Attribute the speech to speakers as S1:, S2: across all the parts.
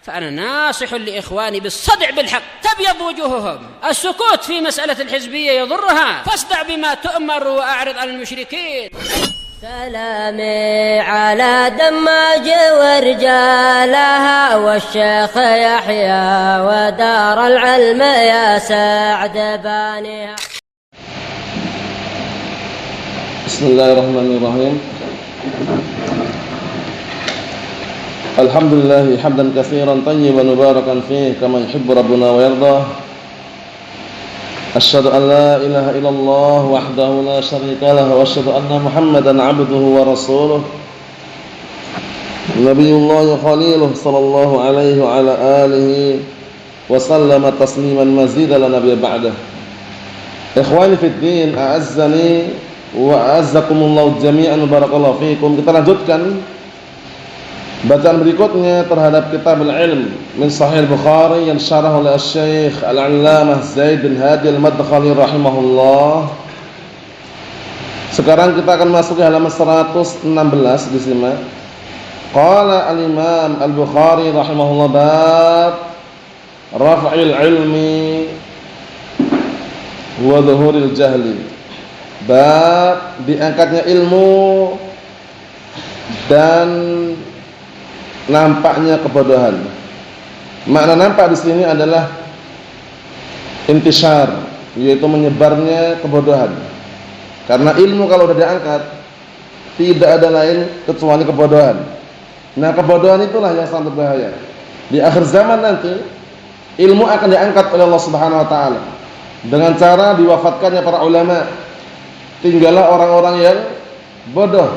S1: فأنا ناصح لإخواني بالصدع بالحق تبيض وجوههم. السكوت في مسألة الحزبية يضرها، فاصدع بما تؤمر وأعرض عن المشركين.
S2: سلامي على دماج ورجالها والشيخ يحيى ودار العلم يا سعد بانيها.
S3: بسم الله الرحمن الرحيم. الحمد لله حمدا كثيرا طيبا مباركا فيه كما يحب ربنا ويرضى. أشهد أن لا إله إلا الله وحده لا شريك له وأشهد أن محمدا عبده ورسوله نبي الله خليله صلى الله عليه وعلى آله وسلم تسليما مزيدا لا نبي بعده. Ikhwani fid din, a'azzani wa a'azzakumullahu jami'an, barakallahu fikum. Kita lanjutkan bacaan berikutnya terhadap kitab al-ilm min Sahih Bukhari yang syarah oleh Syekh Al-Allamah Zaid bin Hadi Al-Madkhali rahimahullah. Sekarang kita akan masuk ke halaman 116 di sini. Qala al-Imam Al-Bukhari rahimahullah, bab raf'il ilmi wa dhuhuril jahli. Bab diangkatnya ilmu dan nampaknya kebodohan. Makna nampak di sini adalah intishar, yaitu menyebarnya kebodohan. Karena ilmu kalau sudah diangkat tidak ada lain kecuali kebodohan. Nah, kebodohan itulah yang sangat berbahaya. Di akhir zaman nanti ilmu akan diangkat oleh Allah Subhanahu wa taala dengan cara diwafatkannya para ulama. Tinggallah orang-orang yang bodoh,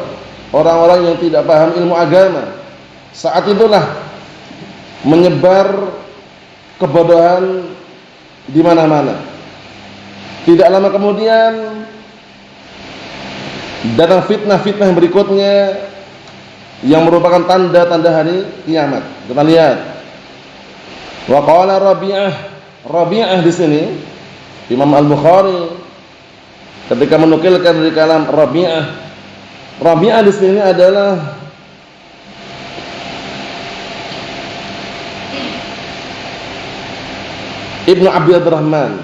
S3: orang-orang yang tidak paham ilmu agama. Saat itulah menyebar kebodohan di mana-mana. Tidak lama kemudian datang fitnah-fitnah yang berikutnya yang merupakan tanda-tanda hari kiamat. Kita lihat. Wa qala Rabi'ah di sini Imam Al-Bukhari ketika menukilkan dari kalam Rabi'ah di sini adalah Ibnu Abi Abdurrahman.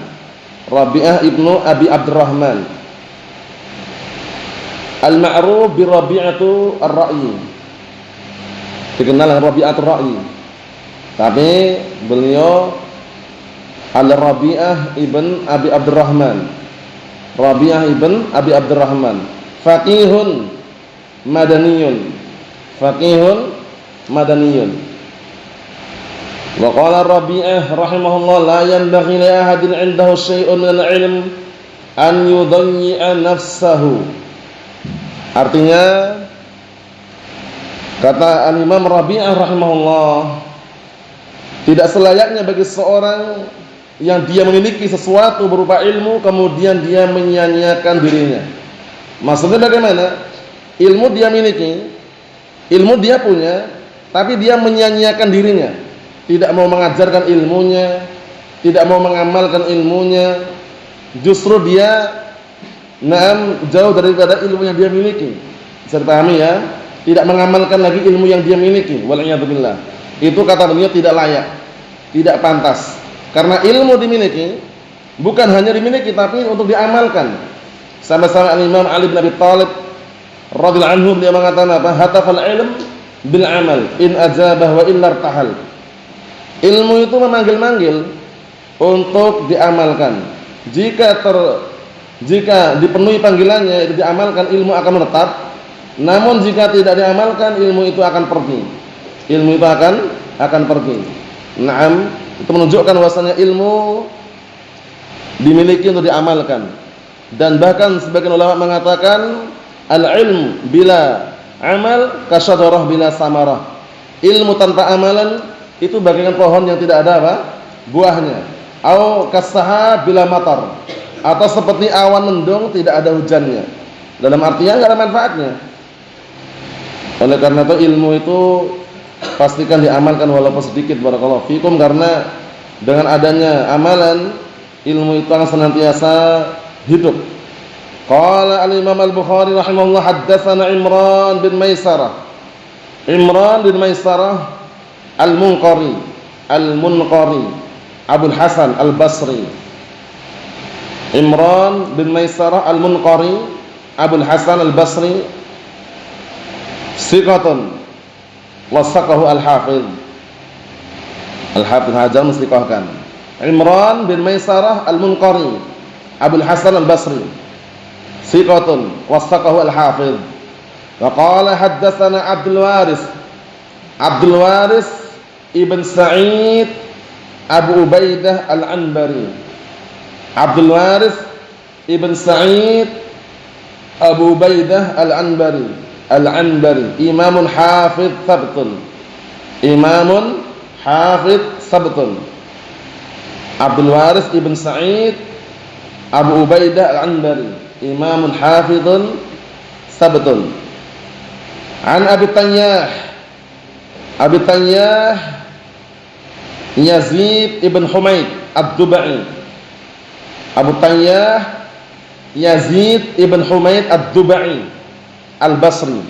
S3: Rabi'ah Ibnu Abi Abdurrahman al-ma'ruf bi Rabi'atu ar-Ra'yi, dikenal dengan Rabi'atul Ra'yi. Tapi beliau Al-Rabi'ah Ibn Abi Abdurrahman. Rabi'ah Ibn Abi Abdurrahman faqihun madaniyun. Faqihun madaniyun. Wa qala Rabi'ah rahimahullah, la yanbaghi li ahadin 'indahu syai'un min al-'ilm an yudayyi'a nafsahu. Artinya kata al-Imam Rabi'ah rahimahullah, tidak selayaknya bagi seorang yang dia memiliki sesuatu berupa ilmu kemudian dia menyia-nyiakan dirinya. Maksudnya bagaimana? Ilmu dia miliki, ilmu dia punya, tapi dia menyia-nyiakan dirinya. Tidak mau mengajarkan ilmunya, tidak mau mengamalkan ilmunya, justru dia jauh daripada ilmu yang dia miliki. Bisa dipahami ya? Tidak mengamalkan lagi ilmu yang dia miliki. Wal'iyadzubillah. Itu kata beliau tidak layak, tidak pantas. Karena ilmu dimiliki bukan hanya dimiliki tapi untuk diamalkan. Sama-sama Al-Imam Ali bin Abi Thalib radhiyallahu anhu dia mengatakan apa? Hatafal ilm bil amal in ajabah wa illa irtahal. Ilmu itu memanggil-manggil untuk diamalkan. Jika dipenuhi panggilannya, itu diamalkan, ilmu akan menetap. Namun jika tidak diamalkan, ilmu itu akan pergi. Ilmu itu akan pergi. Naam, itu menunjukkan bahwasanya ilmu dimiliki untuk diamalkan. Dan bahkan sebagian ulama mengatakan al-ilm bila amal kasyajarah bila samarah. Ilmu tanpa amalan itu bagaikan pohon yang tidak ada apa? Buahnya. Au kasahab bila matar. Atau seperti awan mendung tidak ada hujannya. Dalam artinya enggak ada manfaatnya. Oleh karena itu ilmu itu pastikan diamalkan walaupun sedikit, barakallahu fikum, karena dengan adanya amalan ilmu itu akan senantiasa hidup. Qala al-Imam Al-Bukhari rahimahullah, haddatsana Imran bin Maisarah. Imran bin Maisarah Al-Munqari Al-Munqari Abul Hasan Al-Basri. Imran bin Maisarah Al-Munqari Abul Hasan Al-Basri thiqatun wasaqahu Al-Hafidz. Al-Hafidz Hajar mensthiqahkan. Imran bin Maisarah Al-Munqari Abul Hasan Al-Basri thiqatun wasaqahu Al-Hafidz. Wa qala haddatsana Abdul Waris ibn Sa'id Abu Ubaidah Al-Anbari. Abdul Waris ibn Sa'id Abu Ubaidah Al-Anbari imamun hafidz sabtun. Abdul Waris ibn Sa'id Abu Ubaidah Al-Anbari imamun hafidz sabtun. An Abi Tanyah Yazid ibn Humaid Ad-Dubai. Abu Tanyah Yazid ibn Humaid Ad-Dubai Al-Basri.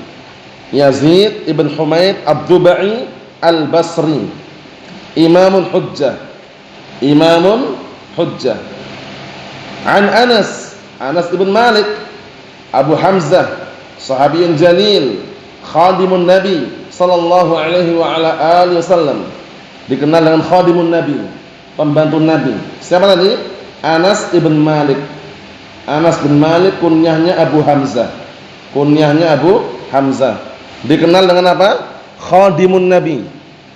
S3: Yazid ibn Humaid Ad-Dubai Al-Basri imamun hujjah. An Anas ibn Malik Abu Hamzah sahabiyun jalil khadimun Nabi sallallahu alaihi wa ala alihi wasallam, dikenal dengan khadimun Nabi, pembantu Nabi. Siapa tadi? Anas bin Malik kunyahnya Abu Hamzah. Dikenal dengan apa? Khadimun Nabi,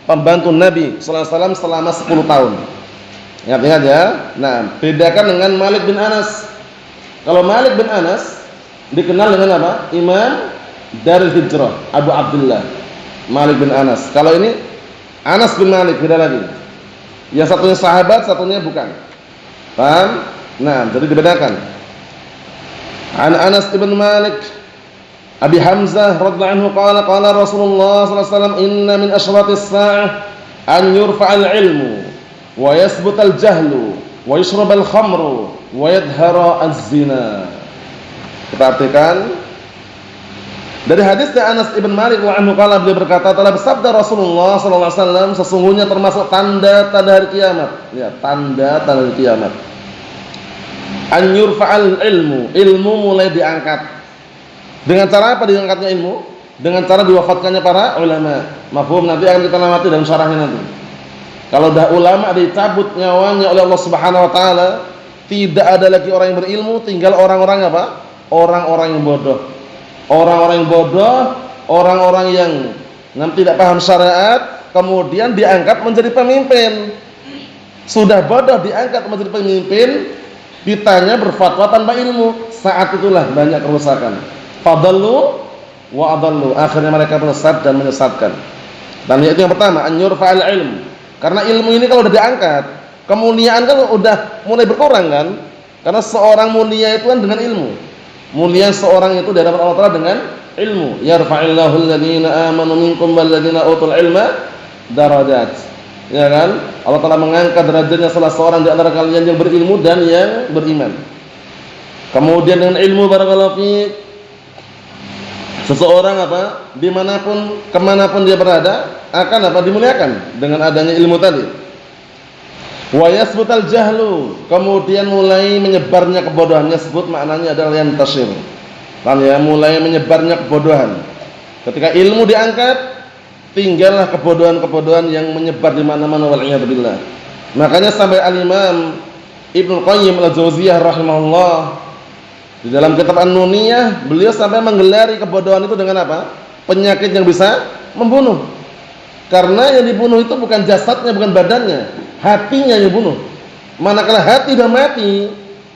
S3: pembantu Nabi sallallahu alaihi wasallam selama 10 tahun. Ingat-ingat ya. Nah, bedakan dengan Malik bin Anas. Kalau Malik bin Anas dikenal dengan apa? Imam Darul Hijrah, Abu Abdullah. Malik bin Anas. Kalau ini Anas bin Malik, beda lagi. Yang satunya sahabat, satunya bukan. Paham? Nah, jadi dibedakan. An Anas bin Malik Abi Hamzah radhiyallahu anhu qala Rasulullah sallallahu alaihi wasallam inna min asyratis sa'ah an yurfa'al ilmu wa yasbutal jahlu wa yushrabal khamru wa yadhhara az-zina. Perhatikan dari hadisnya Anas ibn Malik radhiyallahu anhu, beliau berkata, telah bersabda Rasulullah sallallahu alaihi wasallam, sesungguhnya termasuk tanda-tanda hari kiamat. Ya, tanda-tanda hari kiamat. An yurfa'al ilmu mulai diangkat. Dengan cara apa diangkatnya ilmu? Dengan cara diwafatkannya para ulama. Mafhum, nanti akan kita lewati dalam syarahnya nanti. Kalau dah ulama dicabut nyawanya oleh Allah Subhanahu wa taala, tidak ada lagi orang yang berilmu, tinggal orang-orang apa? Orang-orang yang bodoh. Orang-orang yang tidak paham syariat, kemudian diangkat menjadi pemimpin. Sudah bodoh diangkat menjadi pemimpin, ditanya berfatwa tanpa ilmu. Saat itulah banyak kerusakan. Fadallu wa adallu. Akhirnya mereka tersesat dan menyesatkan. Dan itu yang pertama, an yurfa'al ilm. Karena ilmu ini kalau sudah diangkat, kemuliaan kan udah mulai berkurang kan? Karena seorang mulia itu kan dengan ilmu. Mulia seorang itu di hadapan Allah Ta'ala dengan ilmu. Yarfa'illahu alladhina amanu minkum walladhina utul ilma darajat. Ya kan? Allah Ta'ala mengangkat derajatnya salah seorang di antara kalian yang berilmu dan yang beriman. Kemudian dengan ilmu barakallahu fiik, seseorang apa? Dimanapun, kemanapun dia berada akan apa? Dimuliakan dengan adanya ilmu tadi. Wa yasbutal jahlu, kemudian mulai menyebarnya kebodohan. Yasbut maknanya adalah yantashir. Paham ya? Mulai menyebarnya kebodohan. Ketika ilmu diangkat, tinggallah kebodohan-kebodohan yang menyebar di mana-mana, wal iyad billah. Makanya sampai Al-Imam Ibnu Qayyim Al-Jauziyah rahimahullah di dalam kitab An-Nuniyah, beliau sampai menggelari kebodohan itu dengan apa? Penyakit yang bisa membunuh. Karena yang dibunuh itu bukan jasadnya, bukan badannya, hatinya yang dibunuh. Manakala hati sudah mati,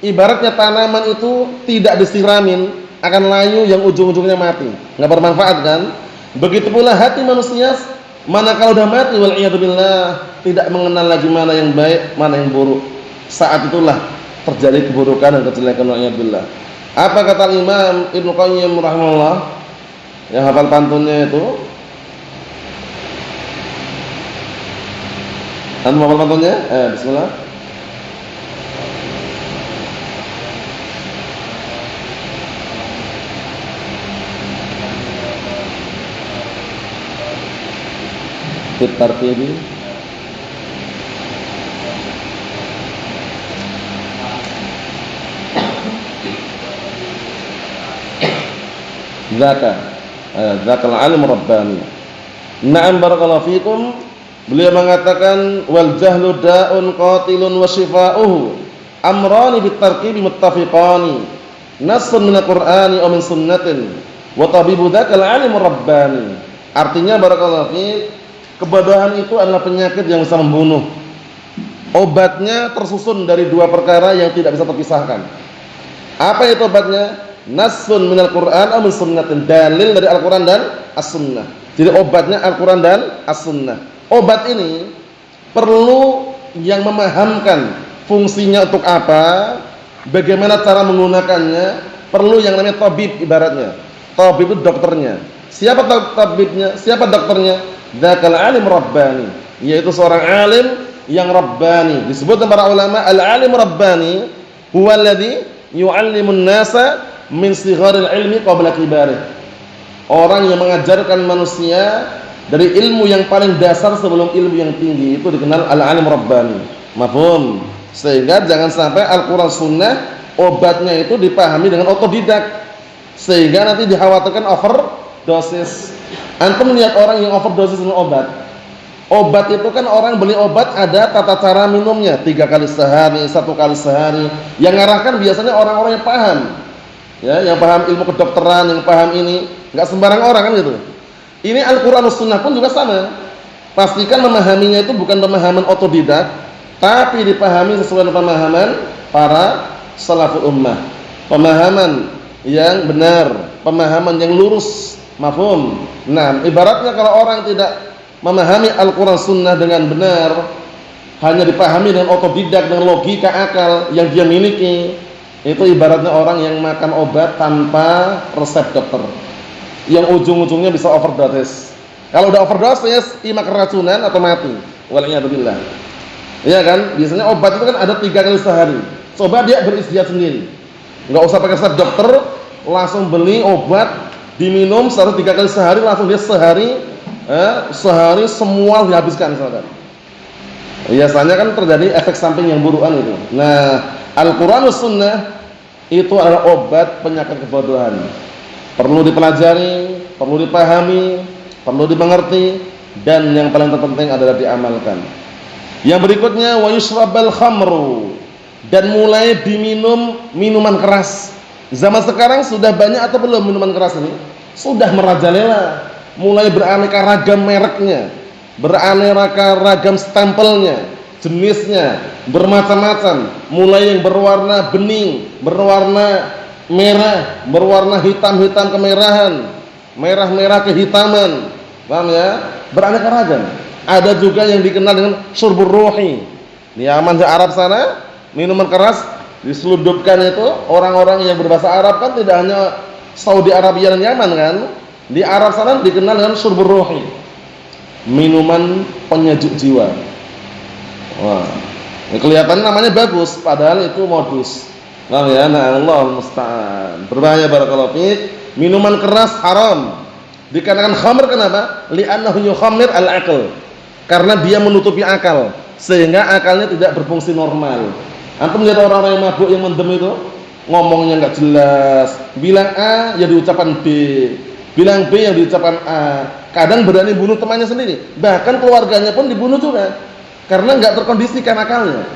S3: ibaratnya tanaman itu tidak disiramin, akan layu yang ujung-ujungnya mati, nggak bermanfaat kan? Begitu pula hati manusia, manakala sudah mati, wal iyad billah, tidak mengenal lagi mana yang baik, mana yang buruk. Saat itulah terjadi keburukan dan kejelekan, wal iyad billah. Apa kata Imam Ibnu Qayyim rahimahullah? Yang hafal pantunnya itu, anu hafal pantunnya? Bismillah. Fit tartibi Dzakal alim rabbani. Na'am barakallahu fikum. Beliau mengatakan wal jahlu da'un qatilun wa shifa'uhu amrani bitarkibi muttafiqani nassun min al-Qur'ani aw min sunnatin wa tabibu dzakal alim rabbani. Artinya barakallahu fiik, kebodohan itu adalah penyakit yang bisa membunuh. Obatnya tersusun dari dua perkara yang tidak bisa terpisahkan. Apa itu obatnya? Nassun minal Qur'an aw min sunnatin, dalil dari Al-Qur'an dan As-Sunnah. Jadi obatnya Al-Qur'an dan As-Sunnah. Obat ini perlu yang memahamkan fungsinya untuk apa, bagaimana cara menggunakannya, perlu yang namanya tabib ibaratnya. Tabib itu dokternya. Siapa tabibnya? Siapa dokternya? Dzakal alim rabbani, yaitu seorang alim yang rabbani. Disebut para ulama al-alim rabbani huwa alladhi yu'allimun nasa min sigharil ilmi qabla kibarih. Orang yang mengajarkan manusia dari ilmu yang paling dasar sebelum ilmu yang tinggi, itu dikenal al-alim rabbani. Mafhum? Sehingga jangan sampai Al-Qur'an Sunnah obatnya itu dipahami dengan otodidak, sehingga nanti dikhawatirkan overdosis. Antum melihat orang yang overdosis dengan obat. Obat itu kan orang beli obat ada tata cara minumnya, 3 kali sehari, 1 kali sehari. Yang ngarahkan biasanya orang-orang yang paham. Ya, yang paham ilmu kedokteran, yang paham ini, enggak sembarang orang kan gitu. Ini Al-Qur'an dan Sunnah pun juga sama. Pastikan memahaminya itu bukan pemahaman otodidak, tapi dipahami sesuai dengan pemahaman para salaful ummah. Pemahaman yang benar, pemahaman yang lurus. Mafhum? Nah, ibaratnya kalau orang tidak memahami Al-Qur'an Sunnah dengan benar, hanya dipahami dengan otodidak, dengan logika akal yang dia miliki, itu ibaratnya orang yang makan obat tanpa resep dokter, yang ujung-ujungnya bisa overdosis. Kalau udah overdosis, ima keracunan atau mati. Waliyadzubillah. Iya kan? Biasanya obat itu kan ada 3 kali sehari. Coba dia beristihad sendiri, nggak usah pakai resep dokter, langsung beli obat, diminum 3 kali sehari, langsung dia sehari semua dihabiskan, saudara. Biasanya kan terjadi efek samping yang burukan itu. Nah, Al-Qur'an dan Sunnah itu adalah obat penyakit kebodohan. Perlu dipelajari, perlu dipahami, perlu dimengerti, dan yang paling terpenting adalah diamalkan. Yang berikutnya wa yushrabal khamru, dan mulai diminum minuman keras. Zaman sekarang sudah banyak atau belum minuman keras ini? Sudah merajalela, mulai beraneka ragam mereknya, beraneka ragam stempelnya, jenisnya bermacam-macam, mulai yang berwarna bening, berwarna merah, berwarna hitam-hitam kemerahan, merah-merah kehitaman. Paham ya? Beraneka ragam. Ada juga yang dikenal dengan syurbur ruhi. Di Yaman, di Arab sana, minuman keras diseludupkan itu. Orang-orang yang berbahasa Arab kan tidak hanya Saudi Arabia dan Yaman kan. Di Arab sana dikenal dengan syurbur ruhi, minuman penyejuk jiwa. Wah, kelihatan namanya bagus, padahal itu modus. Nah ya, Allah musta'an. Berbahaya barakallahu fiik. Minuman keras haram. Dikatakan khamr kenapa? Li'annahu yukhammir al-aql. Karena dia menutupi akal, sehingga akalnya tidak berfungsi normal. Antum lihat orang-orang yang mabuk, yang mendem itu, ngomongnya enggak jelas. Bilang A ya diucapkan B, bilang B yang diucapkan A. Kadang berani bunuh temannya sendiri, bahkan keluarganya pun dibunuh juga, karena enggak terkondisikan akalnya.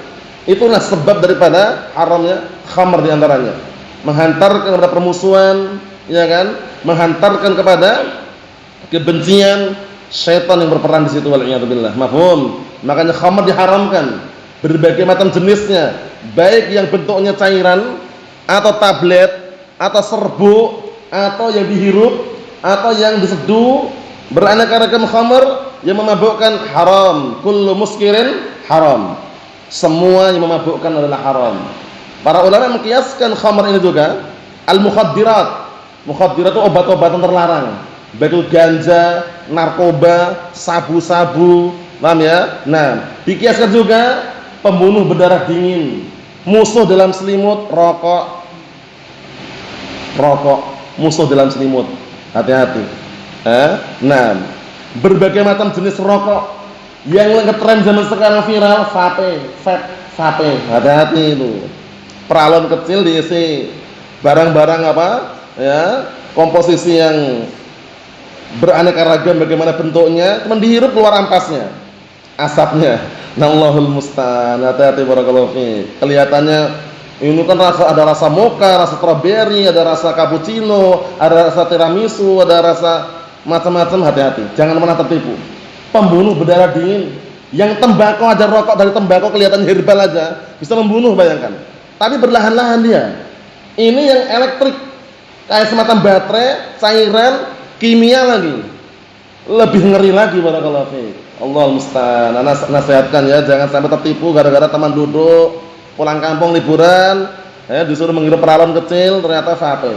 S3: Itulah sebab daripada haramnya khamr diantaranya. Menghantarkan kepada permusuhan, ya kan? Menghantarkan kepada kebencian, syaitan yang berperan di situ, waliyadzubillah. Mafhum? Makanya khamr diharamkan, berbagai macam jenisnya, baik yang bentuknya cairan atau tablet atau serbuk atau yang dihirup atau yang diseduh, beraneka ragam khamr yang memabukkan haram. Kullu muskirin haram. Semua yang memabukkan adalah haram. Para ulama mengkiaskan khamr ini juga al-mukhaddirat. Mukhaddirat itu obat-obatan terlarang, baik ganja, narkoba, sabu-sabu. Paham ya? Nah, dikiaskan juga pembunuh berdarah dingin, musuh dalam selimut, rokok. Rokok, musuh dalam selimut. Hati-hati. Nah, berbagai macam jenis rokok yang ngetren zaman sekarang viral, vape. Hati-hati itu. Peralon kecil diisi barang-barang apa? ya, komposisi yang beraneka ragam bagaimana bentuknya, kemudian dihirup keluar ampasnya, asapnya. Nallahul musta'an. Hati-hati barakallahu fiik. Kelihatannya ini kan ada rasa mocha, rasa strawberry, ada rasa cappuccino, ada rasa tiramisu, ada rasa macam-macam. Hati-hati, jangan pernah tertipu. Pembunuh berdarah dingin. Yang tembakau aja, rokok dari tembakau kelihatan herbal aja bisa membunuh, bayangkan. Tapi berlahan-lahan dia. Ini yang elektrik, kayak semacam baterai, cairan, kimia lagi. Lebih ngeri lagi barakallahu fiik. Allahul musta'an. Nasihatkan ya, jangan sampai tertipu gara-gara teman duduk pulang kampung liburan, disuruh menghirup paralon kecil ternyata vape.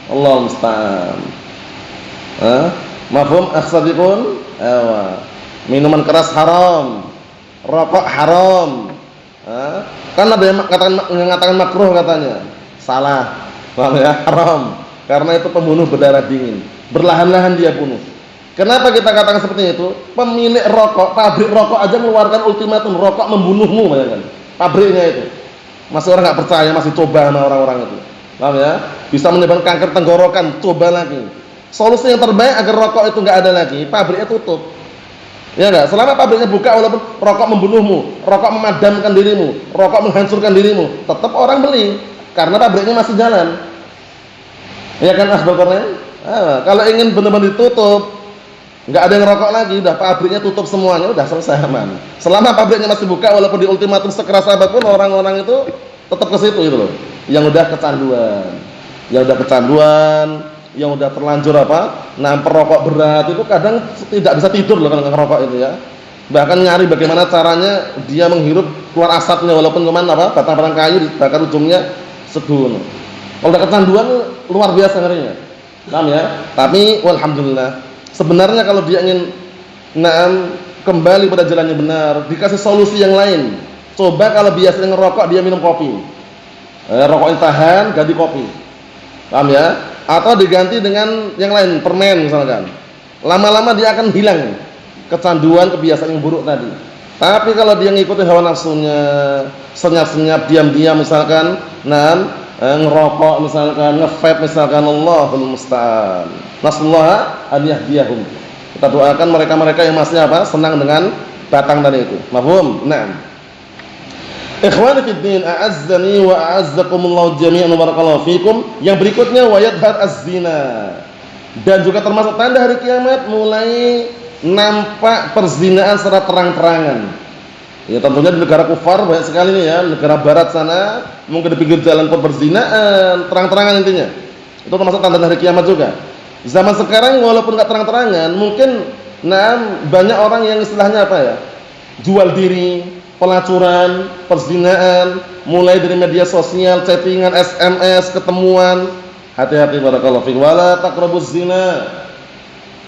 S3: Allahul musta'an. Mafhum akhsadikun? Minuman keras haram, rokok haram. Kan ada yang mengatakan makruh katanya. Salah. Paham ya? Haram. Karena itu pembunuh berdarah dingin. Berlahan-lahan dia bunuh. Kenapa kita katakan seperti itu? Pemilik rokok, pabrik rokok aja mengeluarkan ultimatum, rokok membunuhmu, bayangkan. Pabriknya itu. Masih orang nggak percaya, masih coba sama orang-orang itu. Paham ya? Bisa menyebabkan kanker tenggorokan, coba lagi. Solusi yang terbaik agar rokok itu nggak ada lagi, pabriknya tutup. Ya enggak? Selama pabriknya buka, walaupun rokok membunuhmu, rokok memadamkan dirimu, rokok menghancurkan dirimu, tetap orang beli karena pabriknya masih jalan. Ya kan asbabnya? Kalau ingin benar-benar ditutup, nggak ada yang rokok lagi, udah pabriknya tutup semuanya, udah selesai aman. Selama pabriknya masih buka, walaupun di ultimatum sekeras apapun, orang-orang itu tetap ke situ gitu loh. Yang udah kecanduan, yang udah terlanjur perokok berat itu kadang tidak bisa tidur loh kalau ngerokok itu ya. Bahkan nyari bagaimana caranya dia menghirup keluar asapnya, walaupun batang-batang kayu dibakar ujungnya sedun. Kalau udah kecanduan luar biasa ngerinya. Paham ya? Tapi walhamdulillah, sebenarnya kalau dia ingin kembali pada jalan yang benar, dikasih solusi yang lain. Coba kalau biasanya ngerokok dia minum kopi, rokoknya tahan, ganti kopi. Paham ya? Atau diganti dengan yang lain, permen misalkan. Lama-lama dia akan hilang kecanduan, kebiasaan yang buruk tadi. Tapi kalau dia ngikutin hawa nafsunya, senyap-senyap, diam-diam misalkan, ngerokok misalkan, nge-vape misalkan, Allahul musta'an. Nasallahu an yahdiyahum. Kita doakan mereka-mereka yang masih senang dengan batang tadi itu. Mafhum? Naam. Ikhwani fid din, a'azzani wa a'azzakumullahu jami'an barakallahu fikum. Yang berikutnya wayadhar az-zina. Dan juga termasuk tanda hari kiamat mulai nampak perzinaan secara terang-terangan. Ya tentunya di negara kufar banyak sekali nih ya, negara barat sana, mungkin di pinggir jalan pun perzinaan, terang-terangan intinya. Itu termasuk tanda hari kiamat juga. Zaman sekarang walaupun enggak terang-terangan, mungkin banyak orang yang istilahnya jual diri, pelacuran, perzinaan, mulai dari media sosial, chattingan, SMS, ketemuan. Hati-hati barakallahu fiik, wala taqrabuz zina.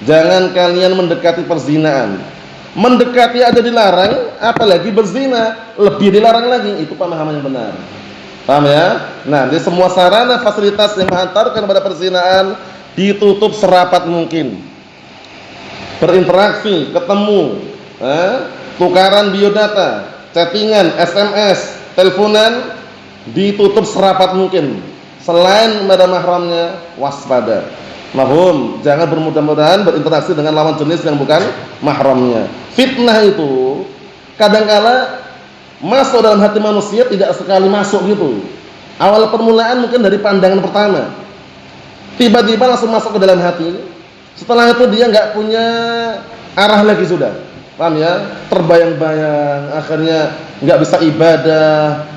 S3: Jangan kalian mendekati perzinaan. Mendekati aja dilarang, apalagi berzina lebih dilarang lagi. Itu pemahaman yang benar. Paham ya? Nah, di semua sarana fasilitas yang menghantarkan pada perzinaan ditutup serapat mungkin. Berinteraksi, ketemu, tukaran biodata, chattingan, SMS, teleponan ditutup serapat mungkin. Selain pada mahramnya, waspada. Mahum, jangan bermudah-mudahan berinteraksi dengan lawan jenis yang bukan mahramnya. Fitnah itu kadangkala masuk dalam hati manusia tidak sekali masuk gitu. Awal permulaan mungkin dari pandangan pertama, tiba-tiba langsung masuk ke dalam hati. Setelah itu dia nggak punya arah lagi sudah. Paham ya? Terbayang-bayang, akhirnya nggak bisa ibadah,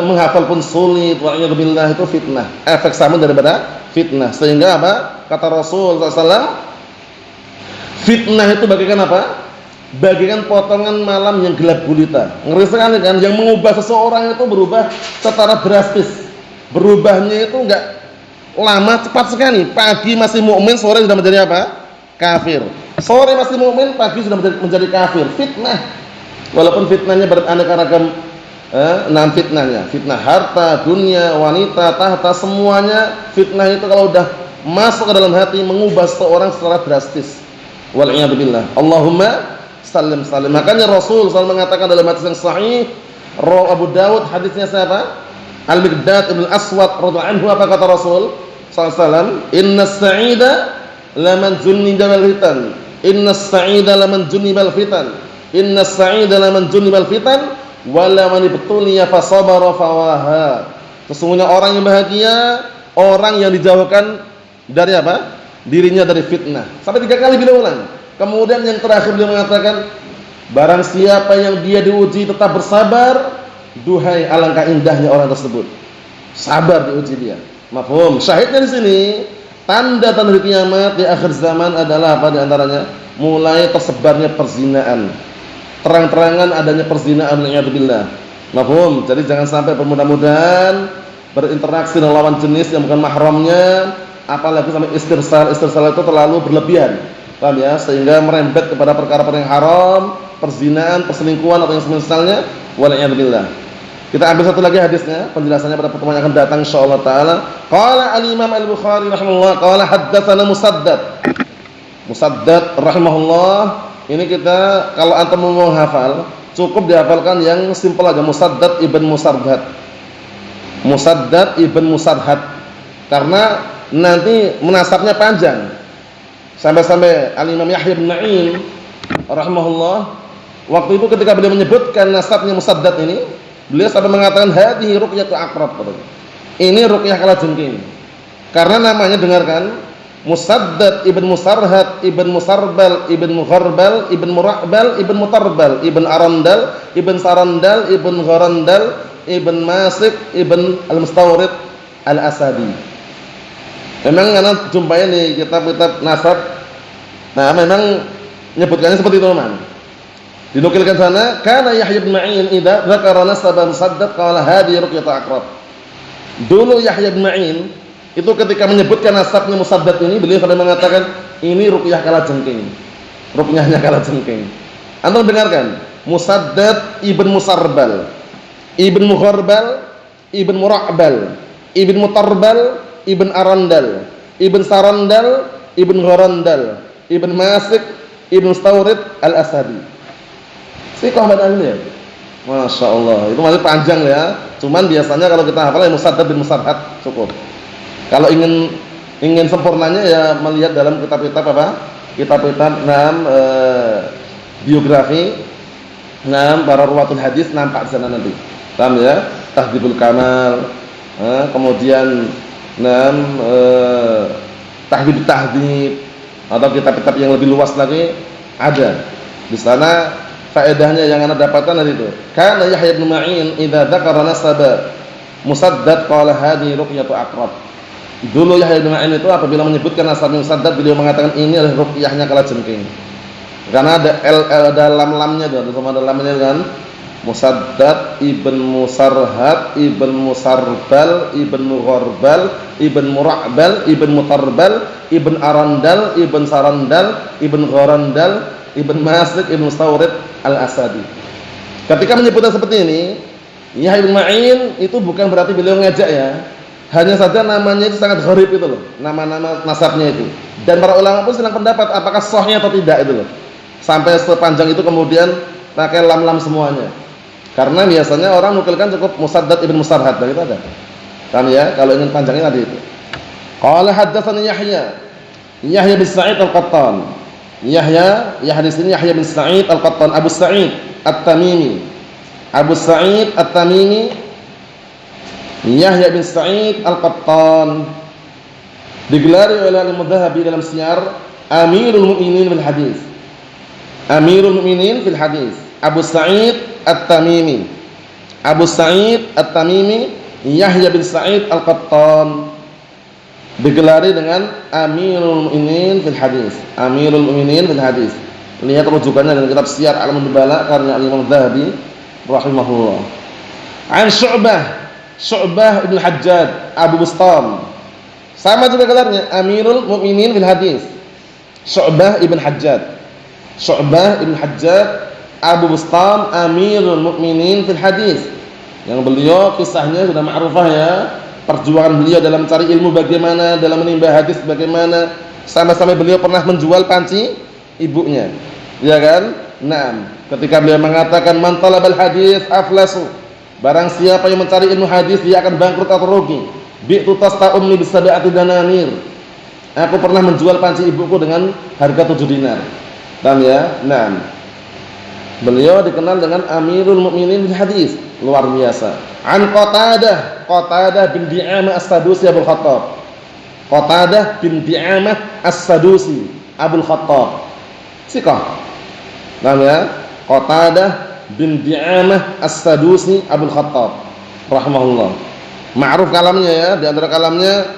S3: menghafal pun sulit. Wa'iyadzubillah, itu fitnah. Efek samping daripada fitnah. Sehingga kata Rasul SAW, fitnah itu bagaikan bagaikan potongan malam yang gelap gulita. Ngeri sekali kan? Yang mengubah seseorang itu berubah secara drastis. Berubahnya itu enggak lama, cepat sekali. Pagi masih mukmin, sore sudah menjadi kafir. Sore masih mukmin, pagi sudah menjadi kafir. Fitnah. Walaupun fitnahnya beraneka ragam. Fitnahnya, fitnah harta, dunia, wanita, tahta, semuanya fitnah itu kalau udah masuk ke dalam hati mengubah seseorang secara drastis. Wal'iyadzubillah. Allahumma sallim sallim. Makanya Rasul SAW mengatakan dalam hadis yang sahih, Abu Dawud, hadisnya siapa? Al-Miqdad ibn Aswad radhiyallahu anhu, apa kata Rasul? sallallahu innas sa'ida laman junnibal fitan. Innas sa'ida laman junnibal fitan. Innas sa'ida laman junnibal fitan wa laman ibtuliya fasabara fawaha. Sesungguhnya orang yang bahagia, orang yang dijauhkan dari apa? Dirinya dari fitnah. Sampai 3 kali beliau ulang. Kemudian yang terakhir beliau mengatakan, barang siapa yang dia diuji tetap bersabar, duhai alangkah indahnya orang tersebut. Sabar diuji dia. Mafhum? Syahidnya di sini, tanda-tanda hari kiamat di akhir zaman adalah apa di antaranya? Mulai tersebarnya perzinaan. Terang-terangan adanya perzinaan, na'udzubillah. Mafhum? Jadi jangan sampai bermudah-mudahan berinteraksi dengan lawan jenis yang bukan mahramnya, apalagi sampai istirsal itu terlalu berlebihan. Paham ya? Sehingga merembet kepada perkara-perkara yang haram, perzinaan, perselingkuhan atau yang semisalnya, wala'iyadzubillah. Kita ambil satu lagi hadisnya, penjelasannya pada pertemuan yang akan datang insyaallah taala. Qala al-Imam Al-Bukhari rahimahullah qala haddatsana Musaddad rahimahullah. Ini kita kalau antum mau hafal, cukup dihafalkan yang simpel aja, Musaddad ibn Musarhad. Musaddad ibn Musarhad. Karena nanti menasabnya panjang. Sampai-sampai Al-Imam Yahya bin Ma'in rahimahullah waktu itu ketika beliau menyebutkan nasabnya Musaddad ini, beliau sampai mengatakan hadhihi ruqyatu aqrab. Ini ruqyah kalajengking. Karena namanya dengarkan, Musaddad ibn Musarhad ibn Musarbal ibn Mugharbal ibn Mura'bal ibn Mutarbal ibn Arandal ibn Sarandal ibn Gharandal ibn Masik ibn Al-Mustawrid Al-Asadi. Memang karena jumpai di kitab-kitab nasab, nah memang menyebutkannya seperti itu teman. Dinukilkan sana, kana Yahya bin Ma'in idza dzakara nasaba Musaddad qala hadhihi ruqyatu aqrab. Dulu Yahya bin Ma'in itu ketika menyebutkan nasabnya Musaddad ini, beliau sampai mengatakan ini ruqyah kalajengking. Ruqyahnya kalajengking. Antum dengarkan, Musaddad ibn Musarbal, ibn Mugharbal, ibn Mura'bal, ibn Mutarbal, ibn Arandal, ibn Sarandal, ibn Gharandal, ibn Masik, ibn Mustawrid Al-Asadi. Siqah badannya. Masya Allah, itu masih panjang ya. Cuman biasanya kalau kita hafal Musaddad bin Musarhad cukup. Kalau ingin sempurnanya ya melihat dalam kitab-kitab apa? Kitab-kitab biografi para ruwatul hadis nampak di sana nanti. Paham ya? Tahdhibul Kamal, kemudian tahdhib atau kitab-kitab yang lebih luas lagi ada. Di sana faedahnya yang Anda dapatkan dari itu. Kana Yahya bin Ma'in idza dzakara nasaba Musaddad qala hadhihi ruqyatu aqrab. Dulu Yahya bin Ma'in itu apabila menyebutkan nasab Musaddad, beliau mengatakan ini adalah ruqyahnya kalajengking. Karena ada lam-lamnya tuh, sama ada lamnya kan. Musaddad ibn Musarhad ibn Musarbal ibn Mugharbal ibn Mura'bal ibn Mutarbal ibn Arandal ibn Sarandal ibn Gharandal ibn Masik ibn Mustawrid Al-Asadi. Ketika menyebutkan seperti ini, Yahya bin Ma'in itu bukan berarti beliau ngajak ya. Hanya saja namanya itu sangat gharib itu loh, nama-nama nasabnya itu. Dan para ulama pun sedang pendapat apakah sahih atau tidak itu loh. Sampai sepanjang itu kemudian pakai lam-lam semuanya. Karena biasanya orang nukilkan cukup Musaddad ibn Musarhad, begitu ada. Kan ya, kalau ingin panjangnya tadi itu. Qala haddatsani Yahya bin Sa'id Al-Qattan. Yahya di sini Yahya bin Sa'id Al-Qattan, Abu Sa'id At-Tamimi. Abu Sa'id At-Tamimi Yahya bin Sa'id Al-Qattan digelari oleh Al-Mudzahabi dalam Syiar Amirul Mukminin fil Hadis. Amirul Mukminin fil Hadis. Abu Sa'id At-Tamimi. Abu Sa'id At-Tamimi Yahya bin Sa'id Al-Qattan digelari dengan Amirul Mukminin fil Hadis. Amirul Mukminin fil Hadis. Lihat rujukannya dalam kitab Syiar Al-Nubala karya Al-Imam Dzahabi rahimahullah. An Syu'bah ibn Hajjaj Abu Bustam. Sama juga gelarnya Amirul Mukminin fil Hadis. Syu'bah ibn Hajjaj. Syu'bah ibn Hajjaj Abu Bustam Amirul Mukminin fil Hadis. Yang beliau kisahnya sudah ma'rufah ya. Perjuangan beliau dalam cari ilmu bagaimana, dalam menimba hadis bagaimana. Sampai-sampai beliau pernah menjual panci ibunya. Ya kan? Naam. Ketika beliau mengatakan man talabal hadis aflasu. Barang siapa yang mencari ilmu hadis dia akan bangkrut atau rugi. Bi'tu tasta ummi bisab'ati dananir. Aku pernah menjual panci ibuku dengan harga 7 dinar. Paham ya? Naam. Beliau dikenal dengan Amirul Mukminin di hadis, luar biasa. An Qatadah bin Di'amah As-Sadusi Abul Khattab. Qatadah bin Di'amah As-Sadusi Abul Khattab. Siqah. Paham ya? Qatadah bin Di'amah As-Sadusi Abul Khattab rahimahullah. Ma'ruf kalamnya ya, di antara kalamnya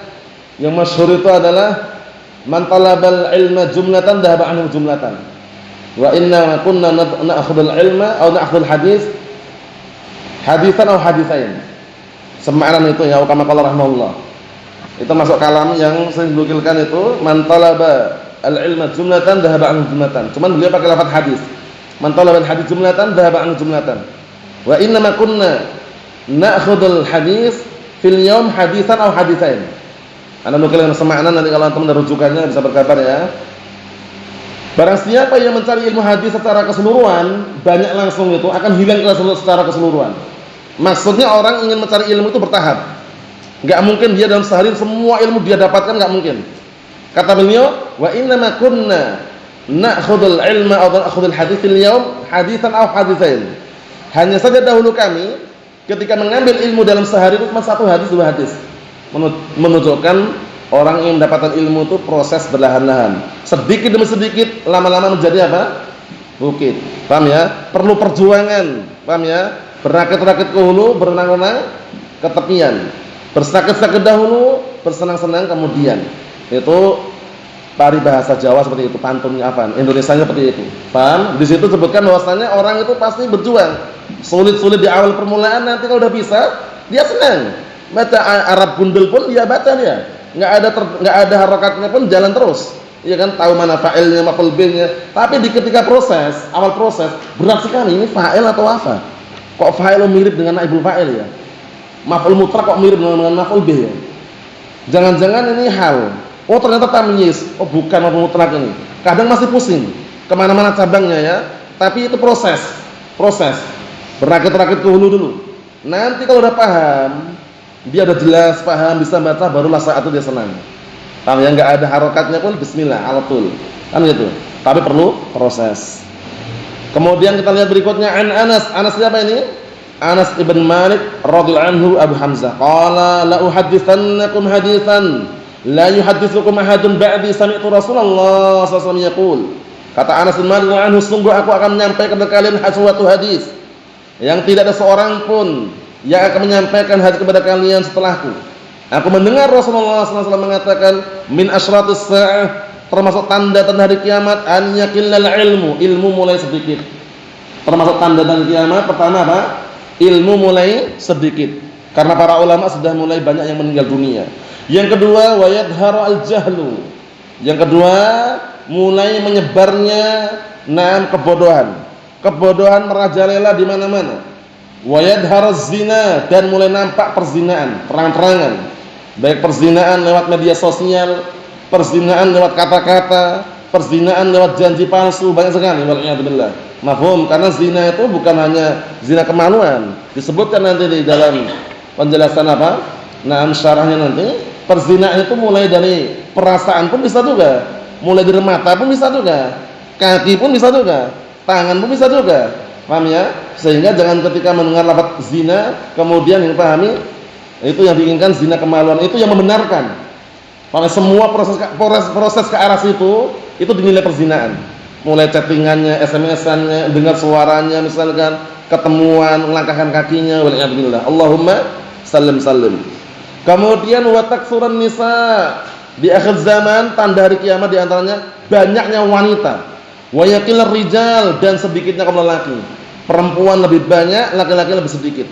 S3: yang masyhur itu adalah man talabal ilma jumlatan dhahaba anhu jumlatan. Wa inna kunna na'khudul ilma atau na'khudul hadis hadisan atau hadisain. Semakna itu ya, kama qala rahimahullah. Itu masuk kalam yang sering dinukilkan itu man talaba al-ilma jumlatan dhahaba anhu jumlatan. Cuman beliau pakai lafaz hadis. Man talaba al-hadis jumlatan dhahaba anhu jumlatan. Wa inna kunna na'khudul hadis fil yawm hadisan atau hadisain. Anda nukilkan semakna, nanti kalau antum merujukannya bisa berkabar ya. Barang siapa yang mencari ilmu hadis secara keseluruhan, banyak langsung itu akan hilang secara keseluruhan. Maksudnya orang ingin mencari ilmu itu bertahap. Enggak mungkin dia dalam sehari semua ilmu dia dapatkan, enggak mungkin. Kata beliau, wa inna ma kunna na'khudul ilma aw na'khudul hadits fil yawm hadisan aw haditsain. Hanya saja dahulu kami ketika mengambil ilmu dalam sehari itu cuma 1 hadis 2 hadis. Menunjukkan orang yang mendapatkan ilmu itu proses berlahan-lahan, sedikit demi sedikit, lama-lama menjadi apa? Bukit. Paham ya? Perlu perjuangan. Paham ya? Berakit-rakit ke hulu, berenang-renang ke tepian. Bersakit-sakit dahulu, bersenang-senang kemudian. Itu paribahasa Jawa seperti itu, pantunnya apa? Indonesianya seperti itu. Paham? Di situ sebutkan bahwasanya orang itu pasti berjuang. Sulit-sulit di awal permulaan, nanti kalau udah bisa, dia senang. Baca Arab gundul pun dia baca dia. Enggak ada harakatnya pun jalan terus. Iya kan, tahu mana fa'ilnya, maf'ul bihnya. Tapi di ketika proses, awal proses, berat sekali ini fa'il atau apa? Kok fa'il mirip dengan naibul fa'il ya? Maf'ul mutlaq kok mirip dengan maf'ul bih ya? Jangan-jangan ini hal. Oh ternyata tamyiz. Oh bukan maf'ul mutlaq ini. Kadang masih pusing. Kemana-mana cabangnya ya. Tapi itu proses. Berakit-rakit ke hulu dulu. Nanti kalau udah paham, dia udah jelas paham, bisa baca, barulah saat itu dia senang. Kalau yang enggak ada harokatnya pun bismillah, alatul. Kan gitu. Tapi perlu proses. Kemudian kita lihat berikutnya Anas siapa ini? Anas ibn Malik radhiyallahu anhu Abu Hamzah. Qala la uhadditsannakum haditsan la yuhadditsukum ahadun ba'di sami'tu Rasulullah sallallahu alaihi wasallam yaqul. Kata Anas bin Malik radhiyallahu anhu, sungguh aku akan menyampaikan kepada kalian suatu hadis yang tidak ada seorang pun yang akan menyampaikan hadis kepada kalian setelahku. Aku mendengar Rasulullah SAW mengatakan, min asyratus sa'ah, termasuk tanda-tanda hari kiamat, an yaqillal ilmu mulai sedikit. Termasuk tanda-tanda kiamat pertama apa? Ilmu mulai sedikit. Karena para ulama sudah mulai banyak yang meninggal dunia. Yang kedua, wa yadharu al-jahlu. Yang kedua, mulai menyebarnya kebodohan. Kebodohan merajalela di mana-mana. Wa yadharu zina, dan mulai nampak perzinaan, terang-terangan. Baik perzinaan lewat media sosial, perzinaan lewat kata-kata, perzinaan lewat janji palsu, banyak sekali waliyadzubillah. Mafhum? Karena zina itu bukan hanya zina kemaluan. Disebutkan nanti di dalam penjelasan apa? Syarahnya nanti, perzinaan itu mulai dari perasaan pun bisa juga, mulai dari mata pun bisa juga, kaki pun bisa juga, tangan pun bisa juga. Paham ya? Sehingga jangan ketika mendengar lafaz zina kemudian yang pahami itu yang diinginkan zina kemaluan, itu yang membenarkan. Karena semua proses ke arah situ itu dinilai perzinaan. Mulai chattingannya, SMS-annya, dengar suaranya misalkan, ketemuan, melangkahkan kakinya, waliyadzubillah. Allahumma sallim. Kemudian wa taktsurun nisa, di akhir zaman tanda hari kiamat di antaranya banyaknya wanita. Wa yaqilar rijal, dan sedikitnya kaum lelaki. Perempuan lebih banyak, laki-laki lebih sedikit.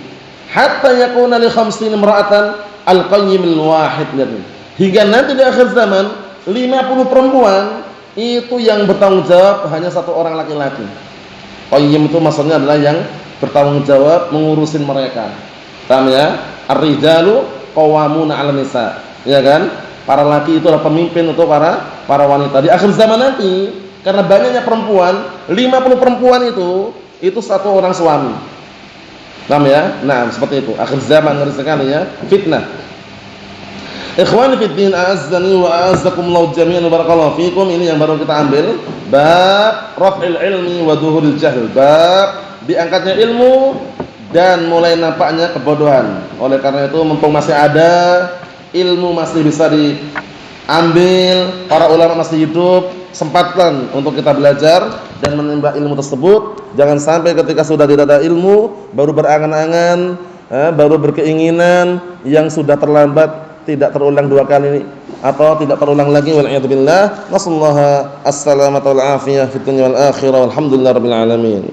S3: Hatta yakuna li 50 imra'atan al-qayyim al-wahid. Hingga nanti di akhir zaman 50 perempuan itu yang bertanggung jawab hanya 1 orang laki-laki. Qayyim itu maksudnya adalah yang bertanggung jawab mengurusin mereka. Paham ya? Ar-rijalu qawwamuna 'alan nisa. Ya kan? Para laki itu adalah pemimpin untuk para wanita. Di akhir zaman nanti karena banyaknya perempuan, 50 perempuan itu 1 orang suami. Paham ya? Nah, seperti itu. Akhir zaman ngeri sekali ya, fitnah. Ikhwani fid din, a'azzani wa a'azzakumullahu jami'an, barakallahu fikum. Ini yang baru kita ambil, bab raf'il ilmi wa dhuhuril jahl, bab diangkatnya ilmu dan mulai nampaknya kebodohan. Oleh karena itu, mumpung masih ada ilmu, masih bisa diambil, para ulama masih hidup, sempatkan untuk kita belajar dan menimba ilmu tersebut. Jangan sampai ketika sudah tidak ada ilmu baru berangan-angan, baru berkeinginan yang sudah terlambat, tidak terulang dua kali atau tidak terulang lagi. Wal'iyadzubillah. Nasallahu as-salamata wal afiyah fid dunya wal akhirah. Walhamdulillahirabbil alamin.